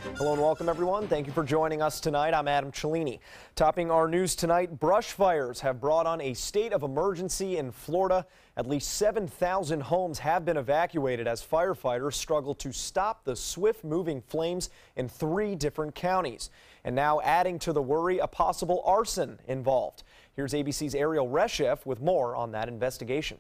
Hello and welcome, everyone. Thank you for joining us tonight. I'm Adam Cellini. Topping our news tonight, brush fires have brought on a state of emergency in Florida. At least 7,000 homes have been evacuated as firefighters struggle to stop the swift-moving flames in 3 different counties. And now adding to the worry, a possible arson involved. Here's ABC's Ariel Reshef with more on that investigation.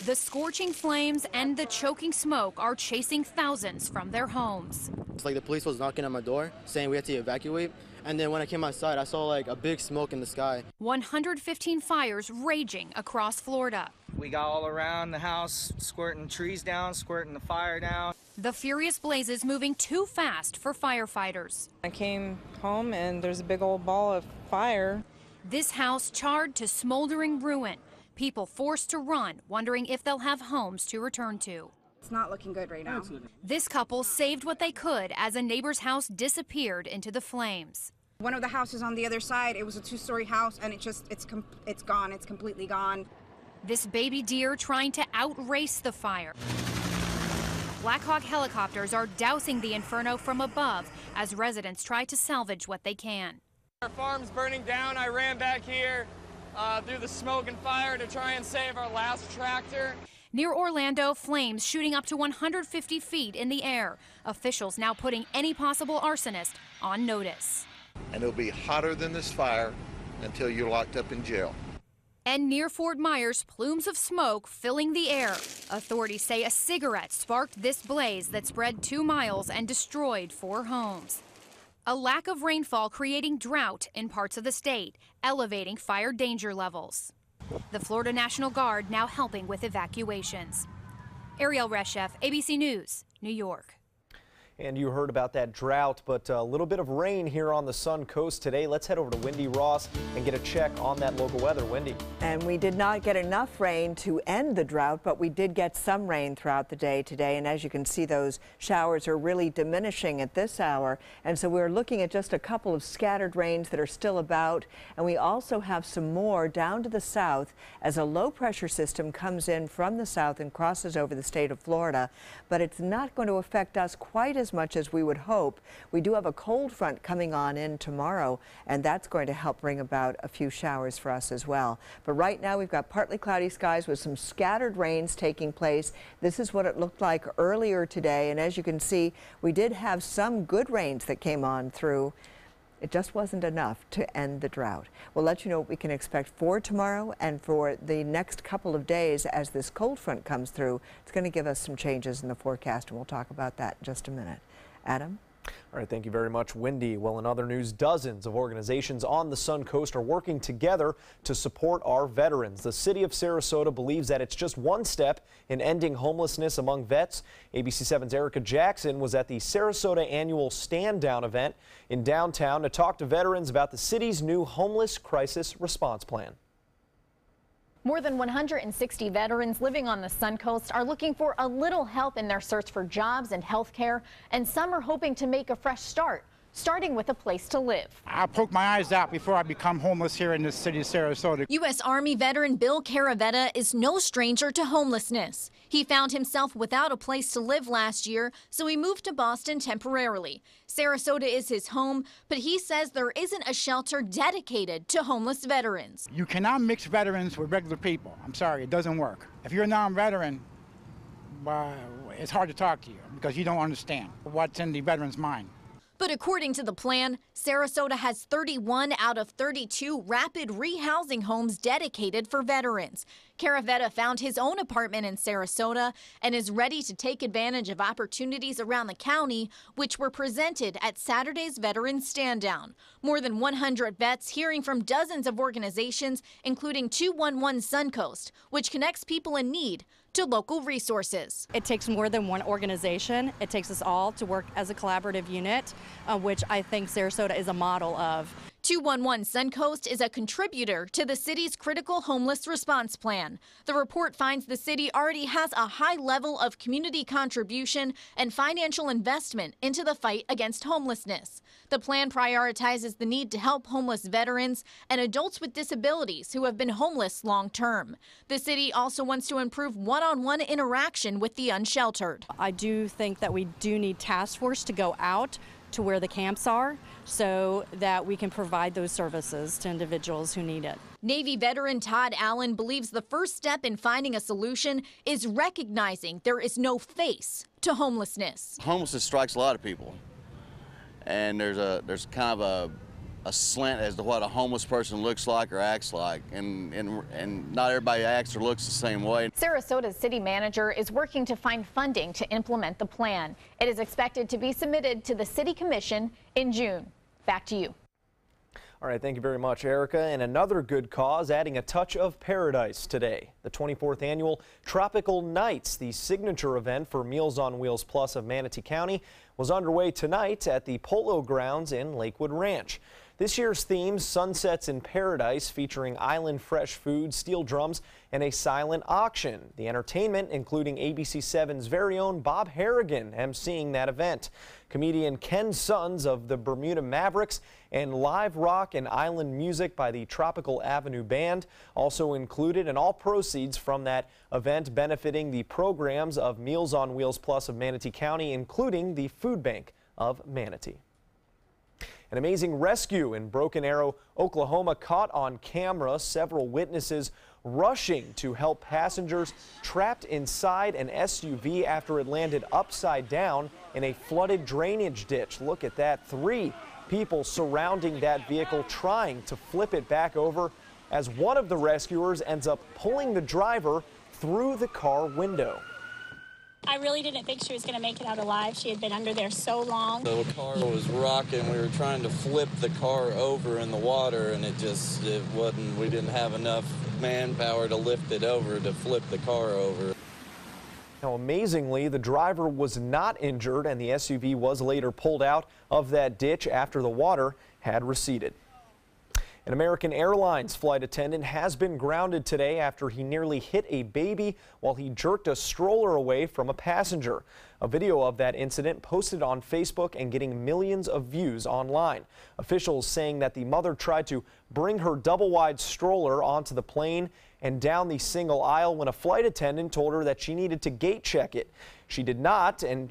The scorching flames and the choking smoke are chasing thousands from their homes. It's like the police was knocking on my door saying we had to evacuate. And then when I came outside, I saw like a big smoke in the sky. 115 fires raging across Florida. We got all around the house, squirting trees down, squirting the fire down. The furious blazes moving too fast for firefighters. I came home and there's a big old ball of fire. This house charred to smoldering ruin. People forced to run, wondering if they'll have homes to return to. It's not looking good right now. This couple saved what they could as a neighbor's house disappeared into the flames. One of the houses on the other side, it was a 2-story house, and it's gone. It's completely gone. This baby deer trying to outrace the fire. Black Hawk helicopters are dousing the inferno from above as residents try to salvage what they can. Our farm's burning down. I ran back here through the smoke and fire to try and save our last tractor. Near Orlando, flames shooting up to 150 feet in the air. Officials now putting any possible arsonist on notice. And it'll be hotter than this fire until you're locked up in jail. And near Fort Myers, plumes of smoke filling the air. Authorities say a cigarette sparked this blaze that spread 2 miles and destroyed 4 homes. A lack of rainfall creating drought in parts of the state, elevating fire danger levels. The Florida National Guard now helping with evacuations. Ariel Reshef, ABC News, New York. And you heard about that drought, but a little bit of rain here on the Sun Coast today. Let's head over to Wendy Ross and get a check on that local weather. Wendy. And we did not get enough rain to end the drought, but we did get some rain throughout the day today. And as you can see, those showers are really diminishing at this hour. And so we're looking at just a couple of scattered rains that are still about. And we also have some more down to the south as a low pressure system comes in from the south and crosses over the state of Florida. But it's not going to affect us quite as much as we would hope. We do have a cold front coming on in tomorrow, and that's going to help bring about a few showers for us as well. But right now we've got partly cloudy skies with some scattered rains taking place. This is what it looked like earlier today, and as you can see, we did have some good rains that came on through. It just wasn't enough to end the drought. We'll let you know what we can expect for tomorrow and for the next couple of days as this cold front comes through. It's going to give us some changes in the forecast, and we'll talk about that in just a minute. Adam? All right, thank you very much, Wendy. Well, in other news, dozens of organizations on the Sun Coast are working together to support our veterans. The city of Sarasota believes that it's just one step in ending homelessness among vets. ABC 7's Erica Jackson was at the Sarasota annual Stand Down event in downtown to talk to veterans about the city's new homeless crisis response plan. More than 160 veterans living on the Sun Coast are looking for a little help in their search for jobs and health care, and some are hoping to make a fresh start, starting with a place to live. I poke my eyes out before I become homeless here in the city of Sarasota. U.S. Army veteran Bill Caravetta is no stranger to homelessness. He found himself without a place to live last year, so he moved to Boston temporarily. Sarasota is his home, but he says there isn't a shelter dedicated to homeless veterans. You cannot mix veterans with regular people. I'm sorry, it doesn't work. If you're a non-veteran, it's hard to talk to you because you don't understand what's in the veteran's mind. But according to the plan, Sarasota has 31 out of 32 rapid rehousing homes dedicated for veterans. Caravetta found his own apartment in Sarasota and is ready to take advantage of opportunities around the county, which were presented at Saturday's Veterans Stand Down. More than 100 vets hearing from dozens of organizations, including 211 Suncoast, which connects people in need to local resources. It takes more than one organization. It takes us all to work as a collaborative unit, which I think Sarasota is a model of. 211 Suncoast is a contributor to the city's critical homeless response plan. The report finds the city already has a high level of community contribution and financial investment into the fight against homelessness. The plan prioritizes the need to help homeless veterans and adults with disabilities who have been homeless long term. The city also wants to improve one-on-one interaction with the unsheltered. I do think that we do need task force to go out to where the camps are so that we can provide those services to individuals who need it. Navy veteran Todd Allen believes the first step in finding a solution is recognizing there is no face to homelessness. Homelessness strikes a lot of people, and there's kind of a slant as to what a homeless person looks like or acts like, and not everybody acts or looks the same way. Sarasota's city manager is working to find funding to implement the plan. It is expected to be submitted to the City Commission in June. Back to you. All right, thank you very much, Erica. And another good cause, adding a touch of paradise today. The 24th annual Tropical Nights, the signature event for Meals on Wheels Plus of Manatee County, was underway tonight at the Polo Grounds in Lakewood Ranch. This year's theme, Sunsets in Paradise, featuring island fresh food, steel drums, and a silent auction. The entertainment, including ABC7's very own Bob Harrigan, emceeing that event. Comedian Ken Sons of the Bermuda Mavericks and live rock and island music by the Tropical Avenue Band also included, and all proceeds from that event benefiting the programs of Meals on Wheels Plus of Manatee County, including the Food Bank of Manatee. An amazing rescue in Broken Arrow, Oklahoma, caught on camera. Several witnesses rushing to help passengers trapped inside an SUV after it landed upside down in a flooded drainage ditch. Look at that. 3 people surrounding that vehicle trying to flip it back over as one of the rescuers ends up pulling the driver through the car window. I really didn't think she was going to make it out alive. She had been under there so long. The car was rocking. We were trying to flip the car over in the water, and it wasn't, we didn't have enough manpower to lift it over to flip the car over. Now, amazingly, the driver was not injured, and the SUV was later pulled out of that ditch after the water had receded. An American Airlines flight attendant has been grounded today after he nearly hit a baby while he jerked a stroller away from a passenger. A video of that incident posted on Facebook and getting millions of views online. Officials saying that the mother tried to bring her double-wide stroller onto the plane and down the single aisle when a flight attendant told her that she needed to gate check it. She did not, and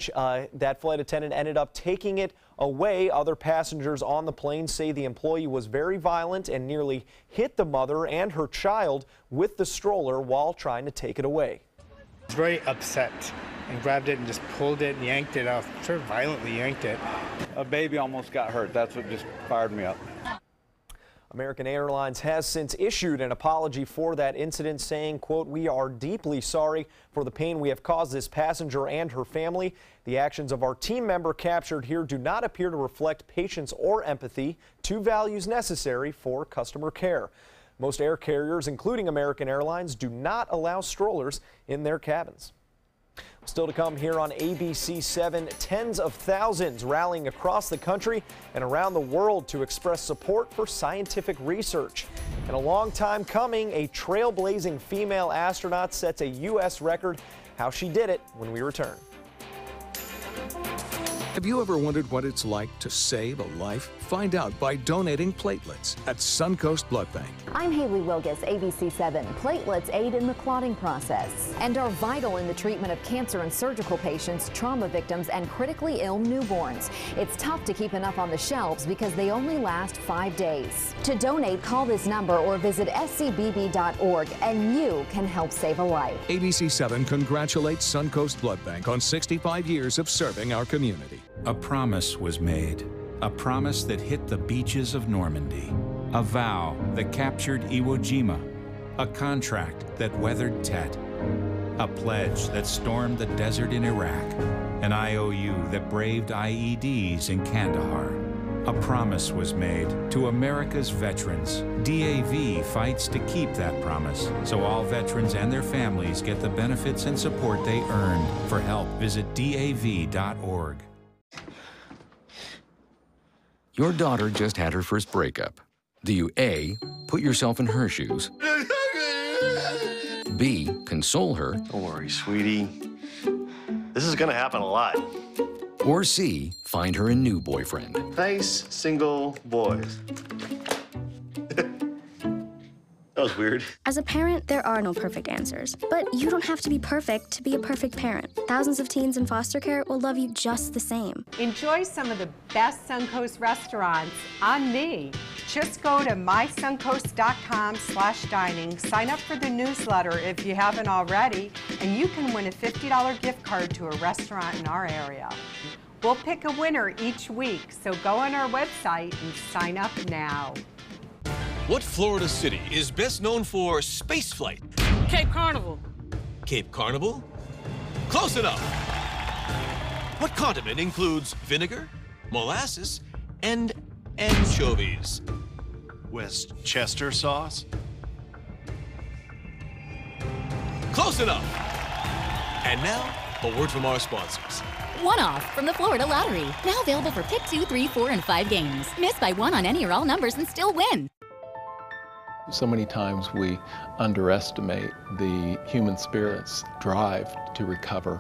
that flight attendant ended up taking it away. Other passengers on the plane say the employee was very violent and nearly hit the mother and her child with the stroller while trying to take it away. I was very upset and grabbed it and just pulled it and yanked it off. Sure, violently yanked it. A baby almost got hurt. That's what just fired me up. American Airlines has since issued an apology for that incident, saying, quote, "We are deeply sorry for the pain we have caused this passenger and her family. The actions of our team member captured here do not appear to reflect patience or empathy, 2 values necessary for customer care." Most air carriers, including American Airlines, do not allow strollers in their cabins. Still to come here on ABC7, tens of thousands rallying across the country and around the world to express support for scientific research. And a long time coming, a trailblazing female astronaut sets a U.S. record. How she did it when we return. Have you ever wondered what it's like to save a life? Find out by donating platelets at Suncoast Blood Bank. I'm Haley Wilgus, ABC7. Platelets aid in the clotting process and are vital in the treatment of cancer and surgical patients, trauma victims, and critically ill newborns. It's tough to keep enough on the shelves because they only last 5 days. To donate, call this number or visit scbb.org and you can help save a life. ABC7 congratulates Suncoast Blood Bank on 65 years of serving our community. A promise was made, a promise that hit the beaches of Normandy, a vow that captured Iwo Jima, a contract that weathered Tet, a pledge that stormed the desert in Iraq, an IOU that braved IEDs in Kandahar. A promise was made to America's veterans. DAV fights to keep that promise, so all veterans and their families get the benefits and support they earned. For help, visit DAV.org. Your daughter just had her first breakup. Do you A, put yourself in her shoes? B, console her? Don't worry, sweetie. This is gonna happen a lot. Or C, find her a new boyfriend? Nice, single boys. That was weird. As a parent, there are no perfect answers, but you don't have to be perfect to be a perfect parent. Thousands of teens in foster care will love you just the same. Enjoy some of the best Suncoast restaurants on me. Just go to mysuncoast.com/dining, sign up for the newsletter if you haven't already, and you can win a $50 gift card to a restaurant in our area. We'll pick a winner each week, so go on our website and sign up now. What Florida city is best known for spaceflight? Cape Carnival. Cape Carnival? Close enough. What condiment includes vinegar, molasses, and anchovies? Westchester sauce? Close enough. And now, a word from our sponsors. One-off from the Florida Lottery. Now available for pick 2, 3, 4, and 5 games. Miss by one on any or all numbers and still win. So many times we underestimate the human spirit's drive to recover.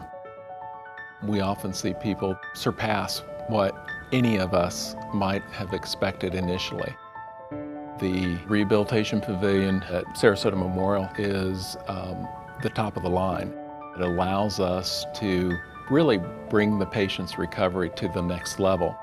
We often see people surpass what any of us might have expected initially. The Rehabilitation Pavilion at Sarasota Memorial is the top of the line. It allows us to really bring the patient's recovery to the next level.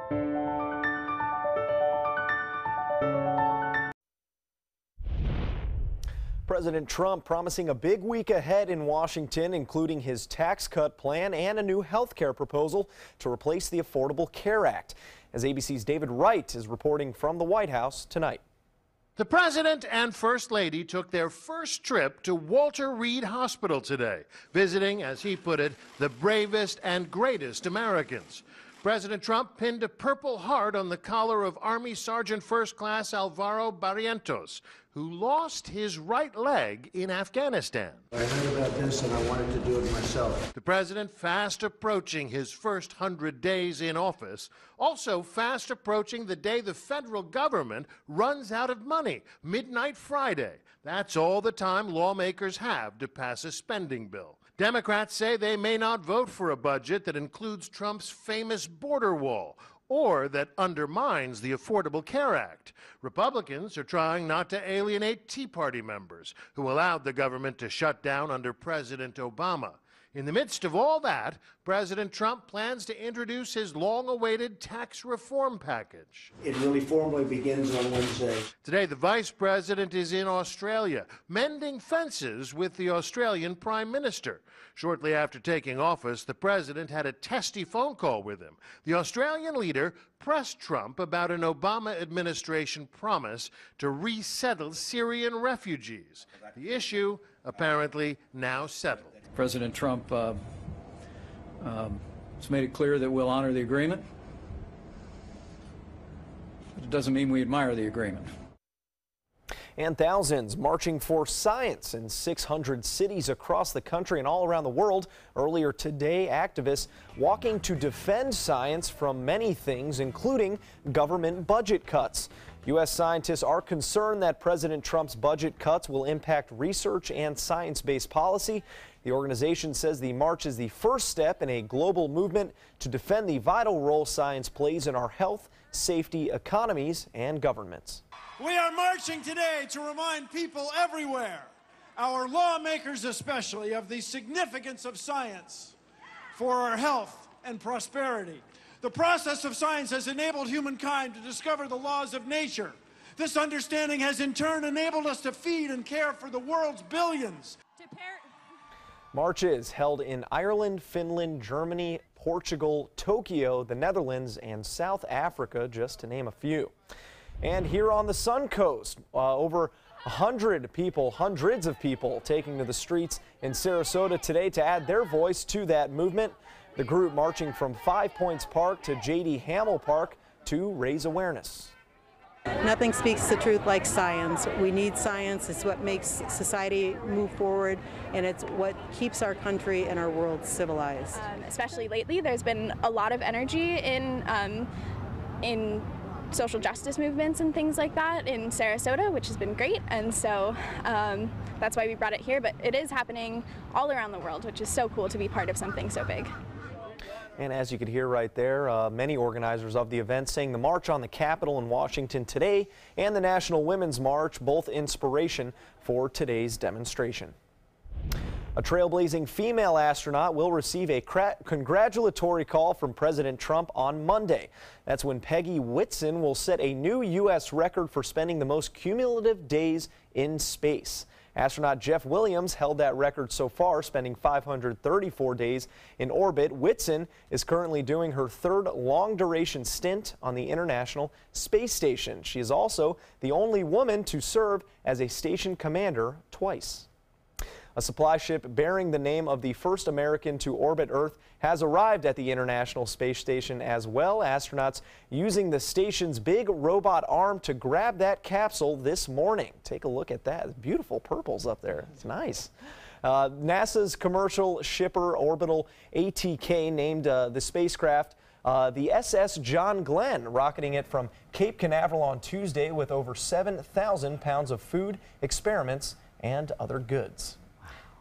President Trump promising a big week ahead in Washington, including his tax cut plan and a new health care proposal to replace the Affordable Care Act. As ABC's David Wright is reporting from the White House tonight. The President and First Lady took their first trip to Walter Reed Hospital today, visiting, as he put it, the bravest and greatest Americans. President Trump pinned a Purple Heart on the collar of Army Sergeant First Class Alvaro Barrientos, who lost his right leg in Afghanistan. I heard about this and I wanted to do it myself. The president fast approaching his first 100 days in office, also fast approaching the day the federal government runs out of money, midnight Friday. That's all the time lawmakers have to pass a spending bill. Democrats say they may not vote for a budget that includes Trump's famous border wall or that undermines the Affordable Care Act. Republicans are trying not to alienate Tea Party members who allowed the government to shut down under President Obama. In the midst of all that, President Trump plans to introduce his long-awaited tax reform package. It really formally begins on Wednesday. Today, the vice president is in Australia, mending fences with the Australian Prime Minister. Shortly after taking office, the president had a testy phone call with him. The Australian leader pressed Trump about an Obama administration promise to resettle Syrian refugees. The issue, apparently, now settled. President Trump has made it clear that we'll honor the agreement. But it doesn't mean we admire the agreement. And thousands marching for science in 600 cities across the country and all around the world. Earlier today, activists walking to defend science from many things, including government budget cuts. U.S. scientists are concerned that President Trump's budget cuts will impact research and science-based policy. The organization says the march is the first step in a global movement to defend the vital role science plays in our health, safety, economies, and governments. We are marching today to remind people everywhere, our lawmakers especially, of the significance of science for our health and prosperity. The process of science has enabled humankind to discover the laws of nature. This understanding has in turn enabled us to feed and care for the world's billions. Marches held in Ireland, Finland, Germany, Portugal, Tokyo, the Netherlands, and South Africa, just to name a few. And here on the Suncoast, over 100 people, hundreds of people taking to the streets in Sarasota today to add their voice to that movement. The group marching from 5 Points Park to J.D. Hamill Park to raise awareness. Nothing speaks the truth like science. We need science. It's what makes society move forward, and it's what keeps our country and our world civilized. Especially lately, there's been a lot of energy in social justice movements and things like that in Sarasota, which has been great, and so that's why we brought it here. But it is happening all around the world, which is so cool to be part of something so big. And as you could hear right there, many organizers of the event saying the March on the Capitol in Washington today and the National Women's March, both inspiration for today's demonstration. A trailblazing female astronaut will receive a congratulatory call from President Trump on Monday. That's when Peggy Whitson will set a new U.S. record for spending the most cumulative days in space. Astronaut Jeff Williams held that record so far, spending 534 days in orbit. Whitson is currently doing her third long-duration stint on the International Space Station. She is also the only woman to serve as a station commander twice. A supply ship bearing the name of the first American to orbit Earth has arrived at the International Space Station as well. Astronauts using the station's big robot arm to grab that capsule this morning. Take a look at that. Beautiful purples up there. It's nice. NASA's commercial shipper Orbital ATK named the spacecraft the SS John Glenn, rocketing it from Cape Canaveral on Tuesday with over 7,000 pounds of food, experiments, and other goods.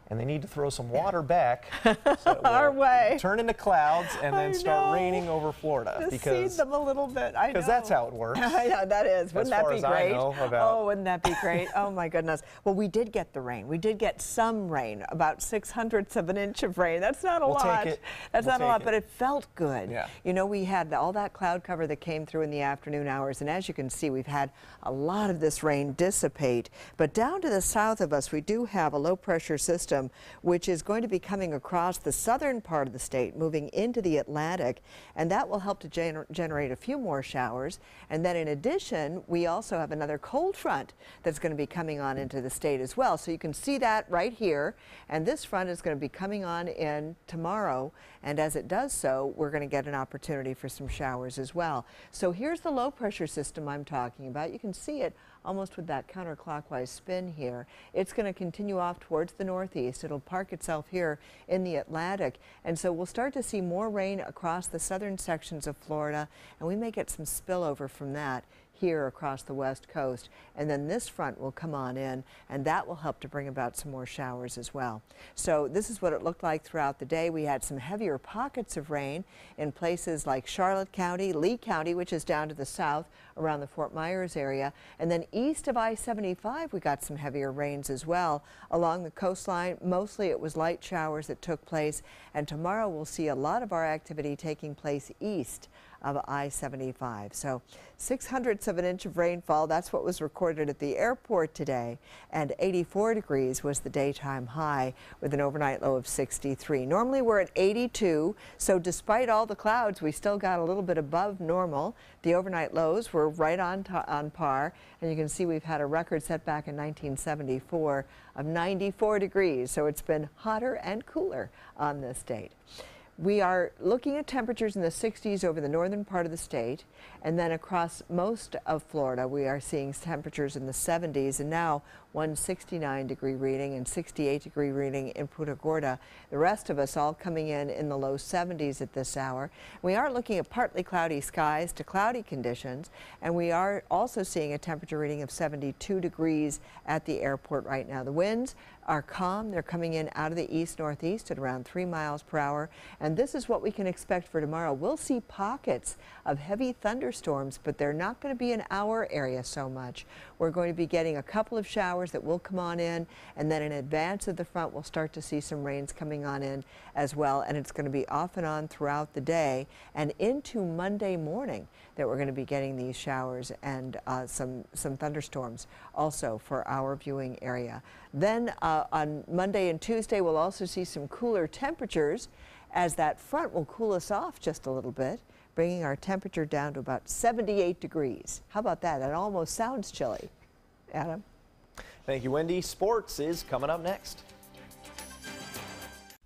And they need to throw some water back so our way, turn into clouds, and then start raining over Florida. Just seed them a little bit. I know. Because that's how it works. I know, that is. Wouldn't that be great? Oh, wouldn't that be great? Oh my goodness. Well, we did get the rain. We did get some rain, about 6/100 of an inch of rain. That's not a lot. Take it. That's not a lot, but it felt good. Yeah. You know, we had all that cloud cover that came through in the afternoon hours, and as you can see, we've had a lot of this rain dissipate. But down to the south of us, we do have a low pressure system, which is going to be coming across the southern part of the state, moving into the Atlantic, and that will help to generate a few more showers. And then in addition, we also have another cold front that's going to be coming on into the state as well. So you can see that right here, and this front is going to be coming on in tomorrow, and as it does so, we're going to get an opportunity for some showers as well. So here's the low pressure system I'm talking about. You can see it almost with that counterclockwise spin here. It's going to continue off towards the northeast. It'll park itself here in the Atlantic, and so we'll start to see more rain across the southern sections of Florida, and we may get some spillover from that here across the west coast. And then this front will come on in, and that will help to bring about some more showers as well. So this is what it looked like throughout the day. We had some heavier pockets of rain in places like Charlotte County, Lee County, which is down to the south around the Fort Myers area, and then east of I-75 we got some heavier rains as well along the coastline. Mostly it was light showers that took place, and tomorrow we'll see a lot of our activity taking place east of I-75. So 6/100 of an inch of rainfall, that's what was recorded at the airport today, and 84 degrees was the daytime high with an overnight low of 63. Normally we're at 82, so despite all the clouds, we still got a little bit above normal. The overnight lows were right on par, and you can see we've had a record set back in 1974 of 94 degrees, so it's been hotter and cooler on this date. We are looking at temperatures in the 60s over the northern part of the state, and then across most of Florida we are seeing temperatures in the 70s, and now one 69-degree reading and 68-degree reading in Punta Gorda. The rest of us all coming in the low 70s at this hour. We are looking at partly cloudy skies to cloudy conditions, and we are also seeing a temperature reading of 72 degrees at the airport right now. The winds are calm. They're coming in out of the east-northeast at around 3 miles per hour, and this is what we can expect for tomorrow. We'll see pockets of heavy thunderstorms, but they're not going to be in our area so much. We're going to be getting a couple of showers that will come on in, and then in advance of the front we'll start to see some rains coming on in as well, and it's going to be off and on throughout the day and into Monday morning that we're going to be getting these showers and some thunderstorms also for our viewing area. Then on Monday and Tuesday we'll also see some cooler temperatures as that front will cool us off just a little bit, bringing our temperature down to about 78 degrees. How about that? That almost sounds chilly. Adam? Thank you, Wendy. Sports is coming up next.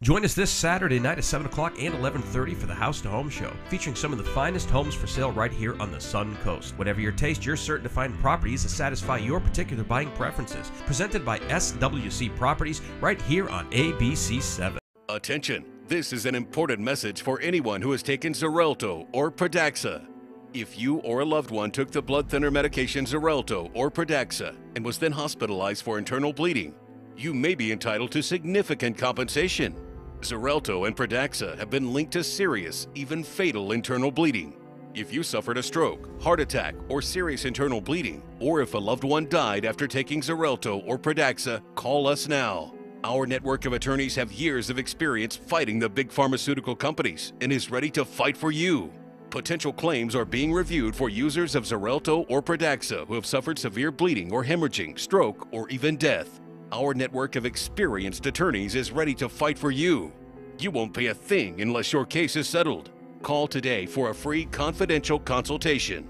Join us this Saturday night at 7 o'clock and 11:30 for the House to Home Show, featuring some of the finest homes for sale right here on the Sun Coast. Whatever your taste, you're certain to find properties that satisfy your particular buying preferences. Presented by SWC Properties right here on ABC 7. Attention, this is an important message for anyone who has taken Xarelto or Pradaxa. If you or a loved one took the blood thinner medication Xarelto or Pradaxa and was then hospitalized for internal bleeding, you may be entitled to significant compensation. Xarelto and Pradaxa have been linked to serious, even fatal internal bleeding. If you suffered a stroke, heart attack, or serious internal bleeding, or if a loved one died after taking Xarelto or Pradaxa, call us now. Our network of attorneys have years of experience fighting the big pharmaceutical companies and is ready to fight for you. Potential claims are being reviewed for users of Xarelto or Pradaxa who have suffered severe bleeding or hemorrhaging, stroke, or even death. Our network of experienced attorneys is ready to fight for you. You won't pay a thing unless your case is settled. Call today for a free confidential consultation.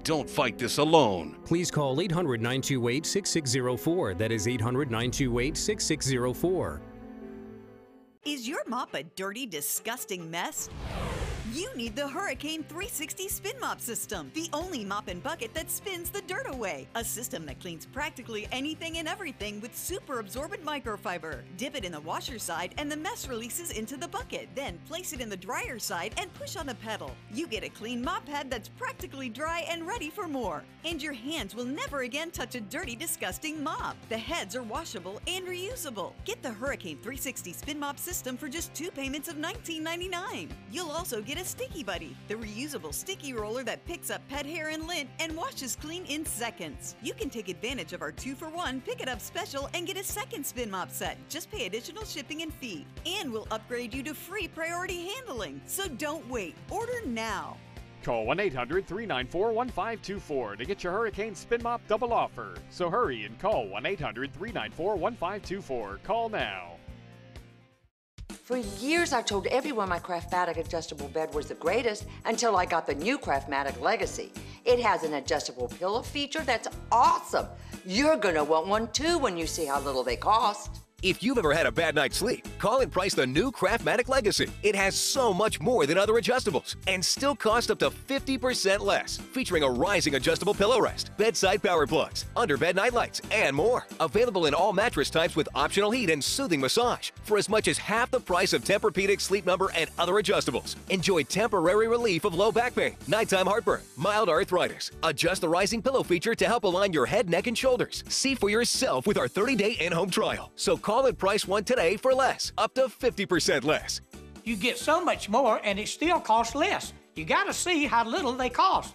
Don't fight this alone. Please call 800-928-6604. That is 800-928-6604. Is your mop a dirty, disgusting mess? You need the Hurricane 360 Spin Mop System, the only mop and bucket that spins the dirt away. A system that cleans practically anything and everything with super absorbent microfiber. Dip it in the washer side and the mess releases into the bucket. Then place it in the dryer side and push on the pedal. You get a clean mop pad that's practically dry and ready for more. And your hands will never again touch a dirty, disgusting mop. The heads are washable and reusable. Get the Hurricane 360 Spin Mop System for just 2 payments of $19.99. You'll also get a Sticky Buddy, the reusable sticky roller that picks up pet hair and lint and washes clean in seconds. You can take advantage of our 2-for-1 Pick It Up special and get a second spin mop set. Just pay additional shipping and fee. And we'll upgrade you to free priority handling. So don't wait. Order now. Call 1-800-394-1524 to get your Hurricane Spin Mop double offer. So hurry and call 1-800-394-1524. Call now. For years, I told everyone my Craftmatic adjustable bed was the greatest until I got the new Craftmatic Legacy. It has an adjustable pillow feature that's awesome. You're gonna want one too when you see how little they cost. If you've ever had a bad night's sleep, call and price the new Craftmatic Legacy. It has so much more than other adjustables and still costs up to 50% less, featuring a rising adjustable pillow rest, bedside power plugs, underbed night lights, and more. Available in all mattress types with optional heat and soothing massage for as much as half the price of Tempur-Pedic, Sleep Number, and other adjustables. Enjoy temporary relief of low back pain, nighttime heartburn, mild arthritis. Adjust the rising pillow feature to help align your head, neck, and shoulders. See for yourself with our 30-day in-home trial. So call and price one today for less, up to 50% less. You get so much more and it still costs less. You gotta see how little they cost.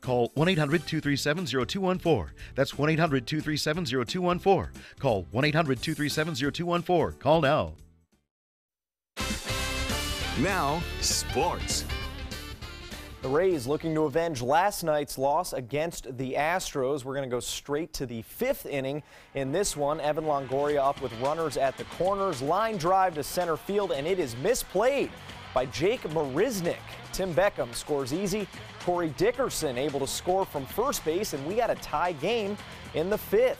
Call 1-800-237-0214. That's 1-800-237-0214. Call 1-800-237-0214. Call now. Now, sports. The Rays looking to avenge last night's loss against the Astros. We're going to go straight to the 5th inning in this one. Evan Longoria up with runners at the corners. Line drive to center field, and it is misplayed by Jake Marisnick. Tim Beckham scores easy. Corey Dickerson able to score from first base, and we got a tie game in the 5th.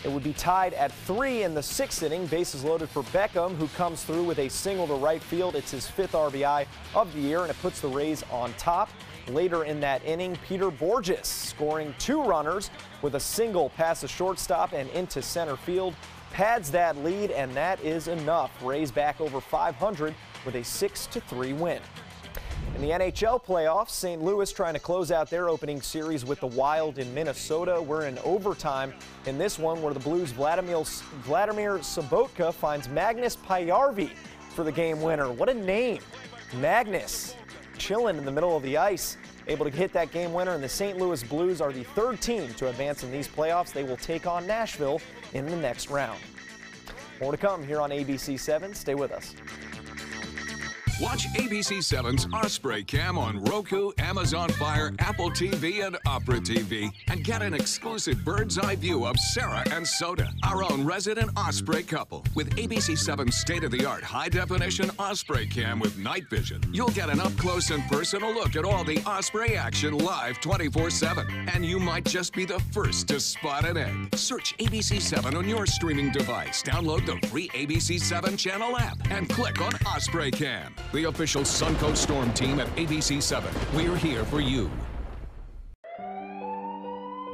It would be tied at 3 in the 6th inning. Bases loaded for Beckham, who comes through with a single to right field. It's his 5th RBI of the year, and it puts the Rays on top. Later in that inning, Peter Borges scoring 2 runners with a single past the shortstop and into center field. Pads that lead, and that is enough. Rays back over 500 with a 6-3 win. In the NHL playoffs, St. Louis trying to close out their opening series with the Wild in Minnesota. We're in overtime in this one where the Blues' Vladimir Sobotka finds Magnus Pajärvi for the game winner. What a name. Magnus chilling in the middle of the ice, able to hit that game winner, and the St. Louis Blues are the 3rd team to advance in these playoffs. They will take on Nashville in the next round. More to come here on ABC 7. Stay with us. Watch ABC7's Osprey Cam on Roku, Amazon Fire, Apple TV, and Opera TV. And get an exclusive bird's eye view of Sarah and Soda, our own resident Osprey couple. With ABC7's state-of-the-art high-definition Osprey Cam with night vision, you'll get an up-close and personal look at all the Osprey action live 24/7. And you might just be the first to spot an egg. Search ABC7 on your streaming device. Download the free ABC7 channel app and click on Osprey Cam. The official Suncoast Storm team at ABC7. We're here for you.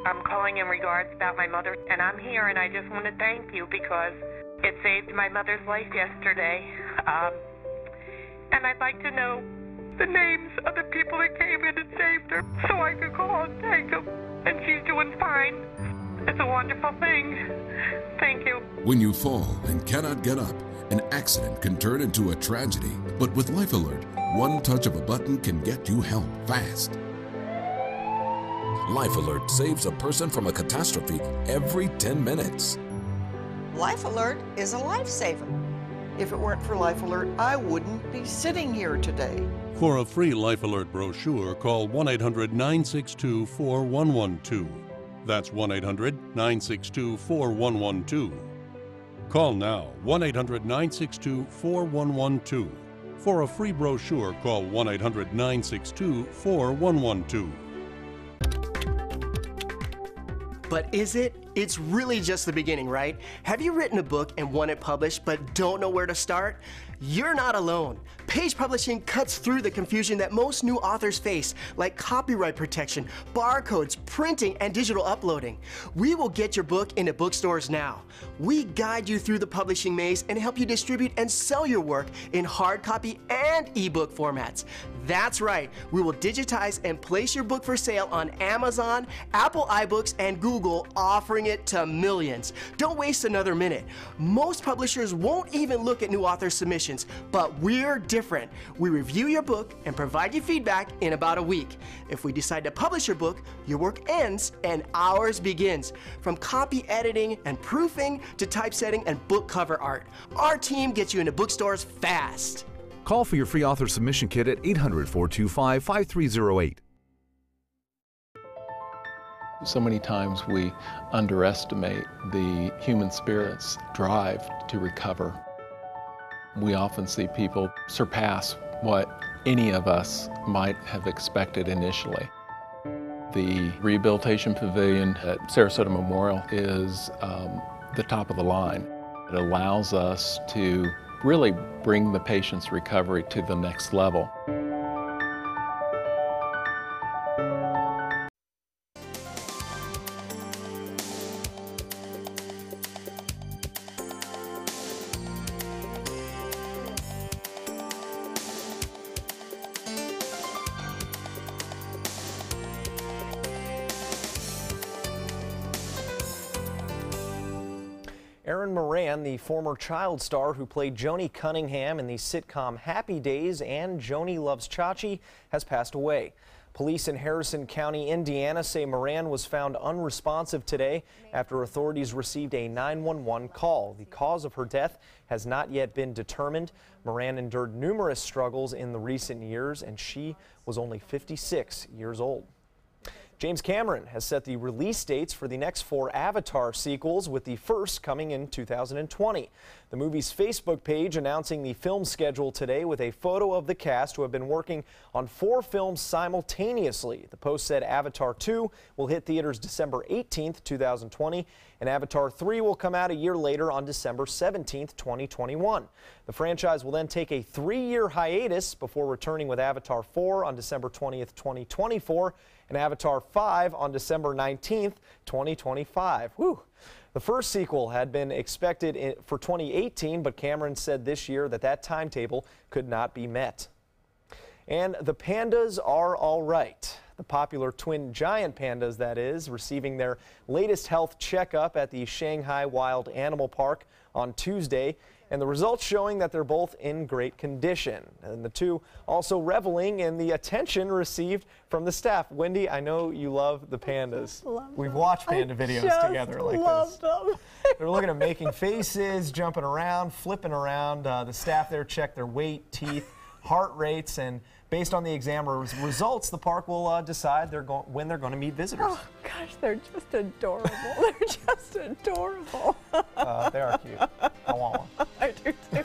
I'm calling in regards about my mother, and I'm here, and I just want to thank you because it saved my mother's life yesterday. And I'd like to know the names of the people that came in and saved her so I could call and thank them. And she's doing fine. It's a wonderful thing. Thank you. When you fall and cannot get up, An accident can turn into a tragedy, but with Life Alert, one touch of a button can get you help fast. Life Alert saves a person from a catastrophe every 10 minutes. Life Alert is a lifesaver. If it weren't for Life Alert, I wouldn't be sitting here today. For a free Life Alert brochure, call 1-800-962-4112. That's 1-800-962-4112. Call now, 1-800-962-4112. For a free brochure, call 1-800-962-4112. But is it? It's really just the beginning, right? Have you written a book and want it published but don't know where to start? You're not alone. Page Publishing cuts through the confusion that most new authors face, like copyright protection, barcodes, printing, and digital uploading. We will get your book into bookstores now. We guide you through the publishing maze and help you distribute and sell your work in hard copy and ebook formats. That's right, we will digitize and place your book for sale on Amazon, Apple iBooks, and Google, offering it to millions. Don't waste another minute. Most publishers won't even look at new author submissions, but we're different. We review your book and provide you feedback in about a week. If we decide to publish your book, your work ends and ours begins. From copy editing and proofing to typesetting and book cover art, our team gets you into bookstores fast. Call for your free author submission kit at 800-425-5308. So many times we underestimate the human spirit's drive to recover. We often see people surpass what any of us might have expected initially. The Rehabilitation Pavilion at Sarasota Memorial is the top of the line. It allows us to really bring the patient's recovery to the next level. Erin Moran, the former child star who played Joni Cunningham in the sitcom Happy Days and Joni Loves Chachi, has passed away. Police in Harrison County, Indiana say Moran was found unresponsive today after authorities received a 911 call. The cause of her death has not yet been determined. Moran endured numerous struggles in the recent years, and she was only 56 years old. James Cameron has set the release dates for the next 4 Avatar sequels, with the first coming in 2020. The movie's Facebook page announcing the film schedule today with a photo of the cast who have been working on 4 films simultaneously. The post said Avatar 2 will hit theaters December 18th, 2020, and Avatar 3 will come out a year later on December 17th, 2021. The franchise will then take a 3-year hiatus before returning with Avatar 4 on December 20th, 2024, and Avatar 5 on December 19th, 2025. Whew. The first sequel had been expected for 2018, but Cameron said this year that timetable could not be met. And the pandas are all right. The popular twin giant pandas, that is, receiving their latest health checkup at the Shanghai Wild Animal Park on Tuesday, and the results showing that they're both in great condition. And the two also reveling in the attention received from the staff. Wendy, I know you love the pandas. We've watched panda videos together like this. They're looking at making faces, jumping around, flipping around. The staff there check their weight, teeth, heart rates, and based on the exam results, the park will decide when they're going to meet visitors. Oh gosh, they're just adorable. They're just adorable. They are cute. I want one. I do too.